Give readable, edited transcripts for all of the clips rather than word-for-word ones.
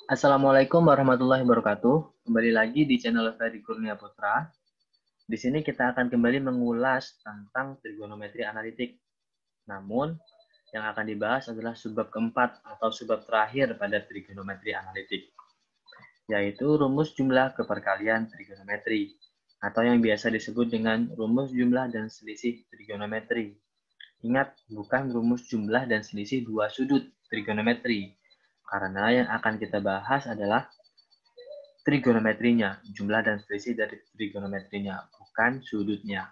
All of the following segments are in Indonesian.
Assalamualaikum warahmatullahi wabarakatuh. Kembali lagi di channel Ferdi Kurnia Putra. Di sini kita akan kembali mengulas tentang trigonometri analitik. Namun, yang akan dibahas adalah subbab keempat atau subbab terakhir pada trigonometri analitik, yaitu rumus jumlah keperkalian trigonometri, atau yang biasa disebut dengan rumus jumlah dan selisih trigonometri. Ingat, bukan rumus jumlah dan selisih dua sudut trigonometri, karena yang akan kita bahas adalah trigonometrinya, jumlah dan selisih dari trigonometrinya, bukan sudutnya.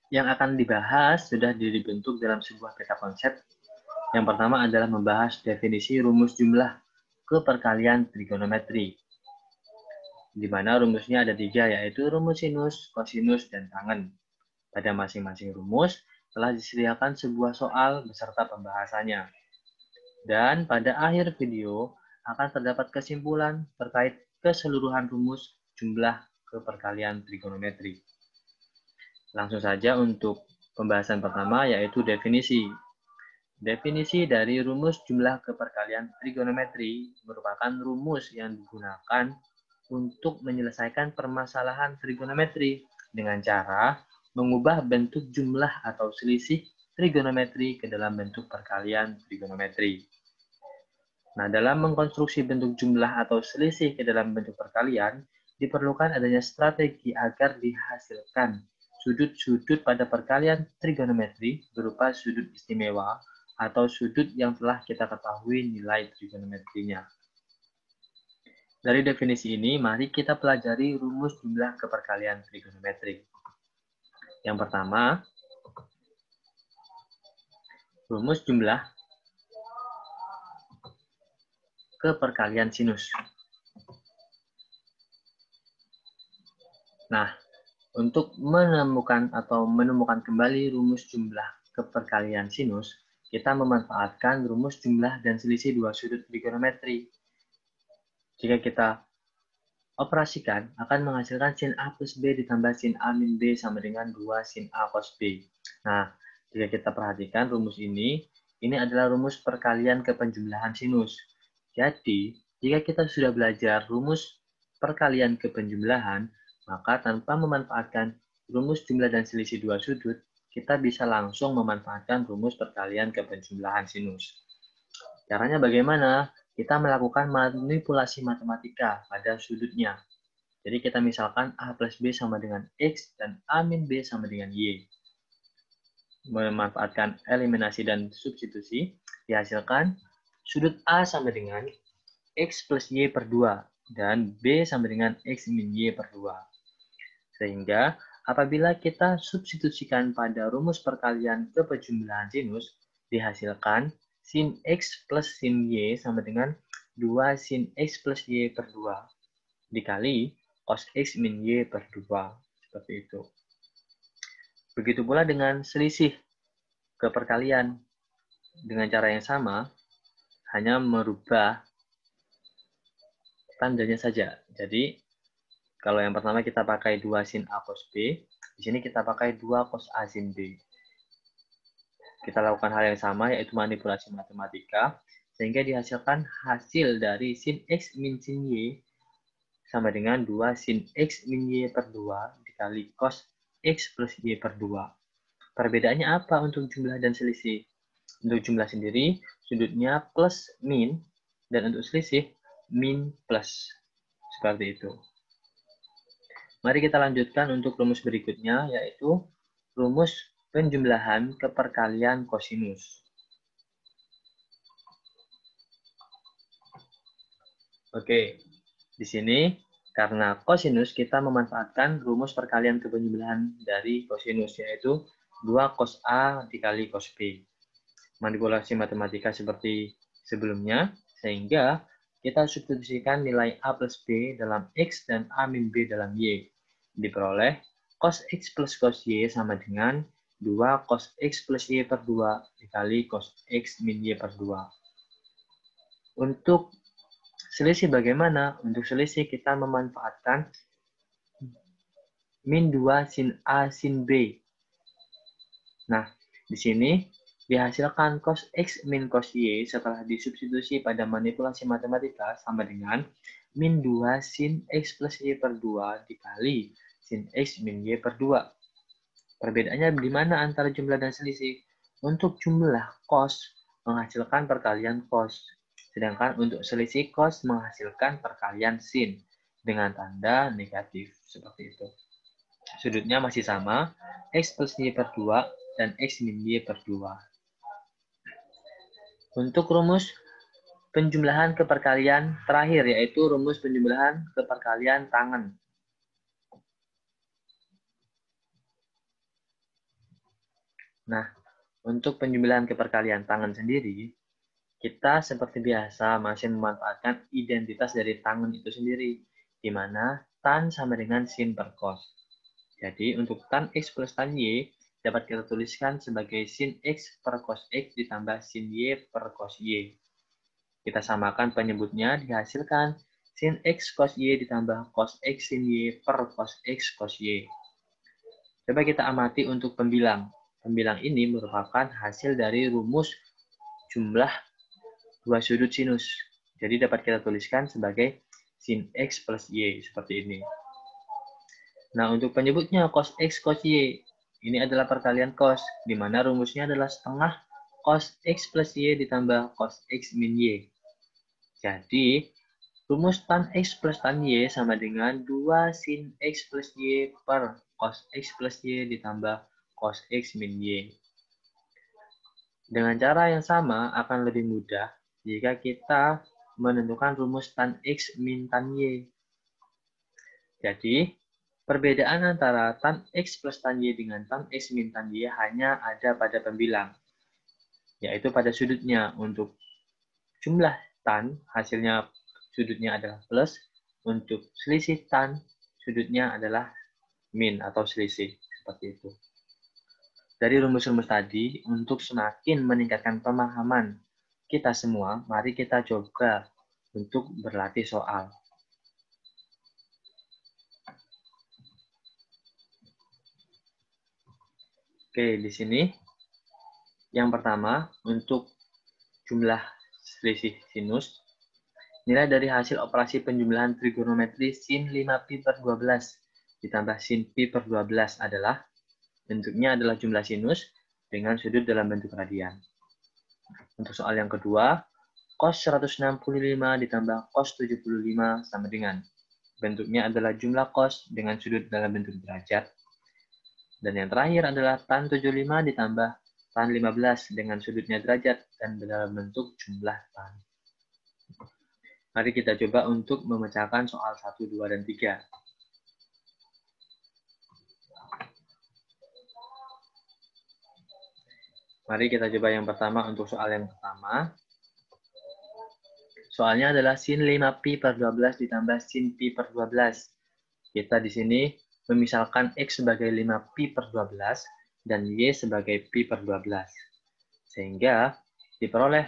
Yang akan dibahas sudah dibentuk dalam sebuah peta konsep. Yang pertama adalah membahas definisi rumus jumlah keperkalian trigonometri, di mana rumusnya ada tiga, yaitu rumus sinus, kosinus, dan tangen. Pada masing-masing rumus telah disediakan sebuah soal beserta pembahasannya. Dan pada akhir video akan terdapat kesimpulan terkait keseluruhan rumus jumlah keperkalian trigonometri. Langsung saja untuk pembahasan pertama, yaitu definisi. Definisi dari rumus jumlah keperkalian trigonometri merupakan rumus yang digunakan untuk menyelesaikan permasalahan trigonometri dengan cara mengubah bentuk jumlah atau selisih trigonometri ke dalam bentuk perkalian trigonometri. Nah, dalam mengkonstruksi bentuk jumlah atau selisih ke dalam bentuk perkalian, diperlukan adanya strategi agar dihasilkan sudut-sudut pada perkalian trigonometri berupa sudut istimewa atau sudut yang telah kita ketahui nilai trigonometrinya. Dari definisi ini, mari kita pelajari rumus jumlah keperkalian trigonometri. Yang pertama, rumus jumlah keperkalian sinus. Nah, untuk menemukan kembali rumus jumlah keperkalian sinus, kita memanfaatkan rumus jumlah dan selisih dua sudut trigonometri. Jika kita operasikan, akan menghasilkan sin A plus B ditambah sin A min B sama dengan 2 sin A cos B. Nah, jika kita perhatikan rumus ini adalah rumus perkalian kepenjumlahan sinus. Jadi, jika kita sudah belajar rumus perkalian kepenjumlahan, maka tanpa memanfaatkan rumus jumlah dan selisih dua sudut, kita bisa langsung memanfaatkan rumus perkalian kepenjumlahan sinus. Caranya bagaimana? Kita melakukan manipulasi matematika pada sudutnya. Jadi kita misalkan A plus B sama dengan X dan A min B sama dengan Y. Memanfaatkan eliminasi dan substitusi, dihasilkan sudut A sama dengan X plus Y per 2 dan B sama dengan X min Y per 2. Sehingga apabila kita substitusikan pada rumus perkalian kepenjumlahan sinus, dihasilkan sin X plus sin Y sama dengan 2 sin X plus Y per 2 dikali cos X min Y per 2. Seperti itu. Begitu pula dengan selisih keperkalian. Dengan cara yang sama, hanya merubah tandanya saja. Jadi, kalau yang pertama kita pakai 2 sin A cos B, di sini kita pakai 2 cos A sin B. Kita lakukan hal yang sama, yaitu manipulasi matematika, sehingga dihasilkan hasil dari sin X min sin Y sama dengan 2 sin X min Y per 2 dikali cos X plus Y per 2. Perbedaannya apa untuk jumlah dan selisih? Untuk jumlah sendiri, sudutnya plus min, dan untuk selisih, min plus. Seperti itu. Mari kita lanjutkan untuk rumus berikutnya, yaitu rumus penjumlahan keperkalian kosinus. Oke, di sini karena kosinus kita memanfaatkan rumus perkalian kepenjumlahan dari kosinus, yaitu 2 cos A dikali cos B. Manipulasi matematika seperti sebelumnya, sehingga kita substitusikan nilai A plus B dalam X dan A min B dalam Y. Diperoleh cos X plus cos Y sama dengan 2 cos X plus Y per 2 dikali cos X min Y per 2. Untuk selisih bagaimana? Untuk selisih kita memanfaatkan min 2 sin A sin B. Nah, di sini Dihasilkan cos X min cos Y setelah disubstitusi pada manipulasi matematika sama dengan min 2 sin X plus Y per 2 dikali sin X min Y per 2. Perbedaannya di mana antara jumlah dan selisih? Untuk jumlah cos menghasilkan perkalian cos, sedangkan untuk selisih cos menghasilkan perkalian sin dengan tanda negatif seperti itu. Sudutnya masih sama, X plus Y per 2 dan X min Y per 2. Untuk rumus penjumlahan keperkalian terakhir, yaitu rumus penjumlahan keperkalian tangen. Nah, untuk penjumlahan keperkalian tangen sendiri, kita seperti biasa masih memanfaatkan identitas dari tangen itu sendiri, di mana tan sama dengan sin per cos. Jadi, untuk tan X plus tan Y dapat kita tuliskan sebagai sin X per cos X ditambah sin Y per cos Y. Kita samakan penyebutnya, dihasilkan sin X cos Y ditambah cos X sin Y per cos X cos Y. Coba kita amati untuk pembilang. Pembilang ini merupakan hasil dari rumus jumlah dua sudut sinus. Jadi dapat kita tuliskan sebagai sin X plus Y seperti ini. Nah, untuk penyebutnya cos X cos Y, ini adalah perkalian cos, di mana rumusnya adalah setengah cos X plus Y ditambah cos X min Y. Jadi, rumus tan X plus tan Y sama dengan 2 sin X plus Y per cos X plus Y ditambah cos X min Y. Dengan cara yang sama akan lebih mudah jika kita menentukan rumus tan X min tan Y. Jadi, perbedaan antara tan X plus tan Y dengan tan X min tan Y hanya ada pada pembilang, yaitu pada sudutnya. Untuk jumlah tan, hasilnya sudutnya adalah plus. Untuk selisih tan, sudutnya adalah min atau selisih. Seperti itu. Dari rumus-rumus tadi, untuk semakin meningkatkan pemahaman kita semua, mari kita coba untuk berlatih soal. Oke, di sini yang pertama untuk jumlah selisih sinus, nilai dari hasil operasi penjumlahan trigonometri sin 5pi per 12 ditambah sin pi per 12 adalah, bentuknya adalah jumlah sinus dengan sudut dalam bentuk radian. Untuk soal yang kedua, cos 165 ditambah cos 75 sama dengan, bentuknya adalah jumlah cos dengan sudut dalam bentuk derajat. Dan yang terakhir adalah tan 75 ditambah tan 15 dengan sudutnya derajat dan dalam bentuk jumlah tan. Mari kita coba untuk memecahkan soal 1, 2, dan 3. Mari kita coba yang pertama untuk soal yang pertama. Soalnya adalah sin 5pi per 12 ditambah sin pi per 12. Kita di sini memisalkan X sebagai 5pi per 12 dan Y sebagai pi per 12. Sehingga diperoleh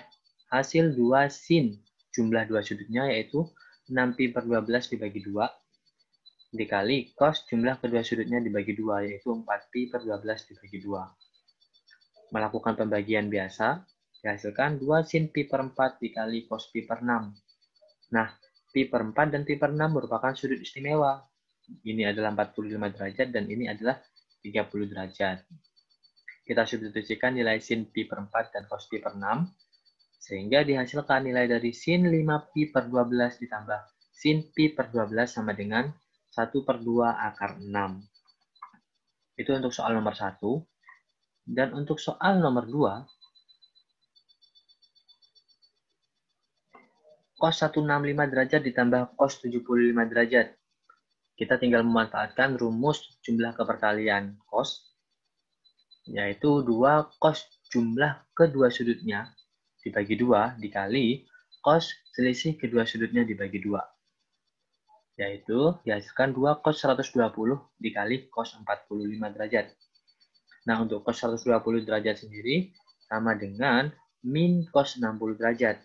hasil 2 sin jumlah dua sudutnya, yaitu 6pi per 12 dibagi 2 dikali cos jumlah kedua sudutnya dibagi 2, yaitu 4pi per 12 dibagi 2. Melakukan pembagian biasa, dihasilkan 2 sin pi per 4 dikali cos pi per 6. Nah, pi per 4 dan pi per 6 merupakan sudut istimewa. Ini adalah 45 derajat dan ini adalah 30 derajat. Kita substitusikan nilai sin pi per 4 dan cos pi per 6, sehingga dihasilkan nilai dari sin 5pi per 12 ditambah sin pi per 12 sama dengan 1 per 2 akar 6. Itu untuk soal nomor 1. Dan untuk soal nomor 2, cos 165 derajat ditambah cos 75 derajat. Kita tinggal memanfaatkan rumus jumlah keperkalian cos, yaitu 2 cos jumlah kedua sudutnya dibagi 2 dikali cos selisih kedua sudutnya dibagi 2. Yaitu dihasilkan 2 cos 120 dikali cos 45 derajat. Nah, untuk cos 120 derajat sendiri sama dengan min cos 60 derajat.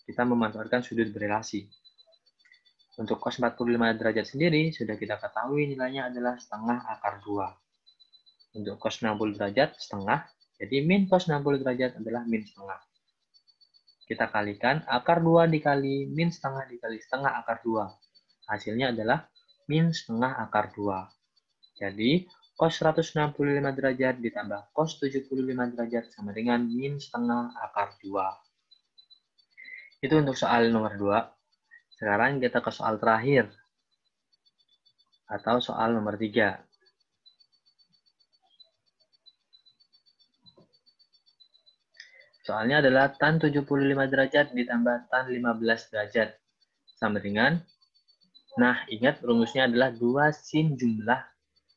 Kita memanfaatkan sudut berelasi. Untuk cos 45 derajat sendiri sudah kita ketahui nilainya adalah setengah akar 2. Untuk cos 60 derajat setengah Jadi min cos 60 derajat adalah min setengah. Kita kalikan akar 2 dikali min setengah dikali setengah akar 2. Hasilnya adalah min setengah akar 2. Jadi, cos 165 derajat ditambah cos 75 derajat sama dengan min setengah akar 2. Itu untuk soal nomor 2. Sekarang kita ke soal terakhir, atau soal nomor 3. Soalnya adalah tan 75 derajat ditambah tan 15 derajat. Sama dengan, nah ingat rumusnya adalah 2 sin jumlah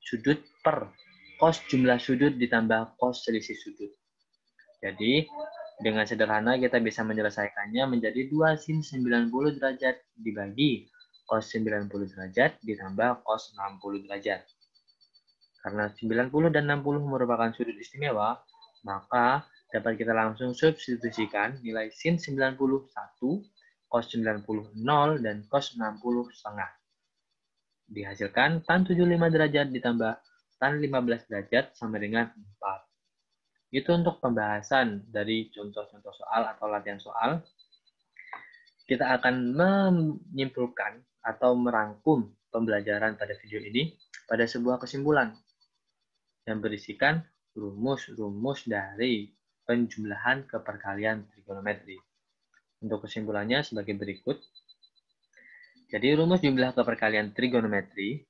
sudut per cos jumlah sudut ditambah cos selisih sudut. Jadi, dengan sederhana kita bisa menyelesaikannya menjadi 2 sin 90 derajat dibagi cos 90 derajat ditambah cos 60 derajat. Karena 90 dan 60 merupakan sudut istimewa, maka dapat kita langsung substitusikan nilai sin 90 1, cos 90 0, dan cos 60 setengah. Dihasilkan tan 75 derajat ditambah tan 15 derajat sama dengan 4. Itu untuk pembahasan dari contoh-contoh soal atau latihan soal. Kita akan menyimpulkan atau merangkum pembelajaran pada video ini pada sebuah kesimpulan yang berisikan rumus-rumus dari penjumlahan keperkalian trigonometri. Untuk kesimpulannya sebagai berikut. Jadi rumus jumlah keperkalian trigonometri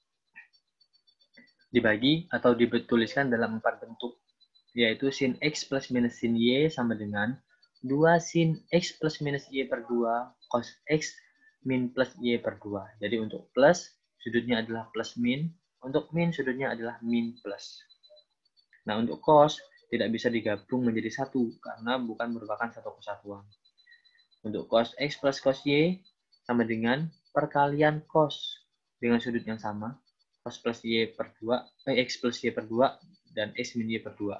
dibagi atau dituliskan dalam 4 bentuk, yaitu sin x plus minus sin y sama dengan 2 sin x plus minus y per 2 cos x min plus y per 2. Jadi untuk plus, sudutnya adalah plus min. Untuk min, sudutnya adalah min plus. Nah, untuk cos tidak bisa digabung menjadi satu karena bukan merupakan satu kesatuan. Untuk cos x plus cos y sama dengan perkalian cos dengan sudut yang sama, cos plus y per 2, x plus y per 2 dan x min y per 2.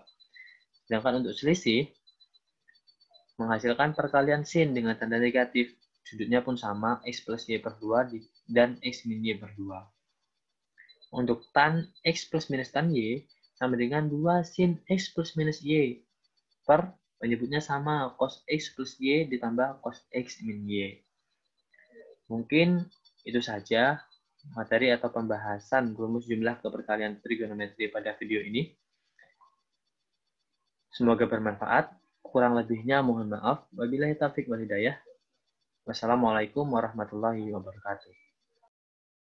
Sedangkan untuk selisih menghasilkan perkalian sin dengan tanda negatif, sudutnya pun sama, x plus y per 2 dan x min y per 2. Untuk tan x plus minus tan y sama dengan 2 sin x plus minus y per penyebutnya sama, cos x plus y ditambah cos x min y. Mungkin itu saja materi atau pembahasan rumus jumlah keperkalian trigonometri pada video ini. Semoga bermanfaat. Kurang lebihnya mohon maaf. Wabillahi taufiq wal hidayah. Wassalamualaikum warahmatullahi wabarakatuh.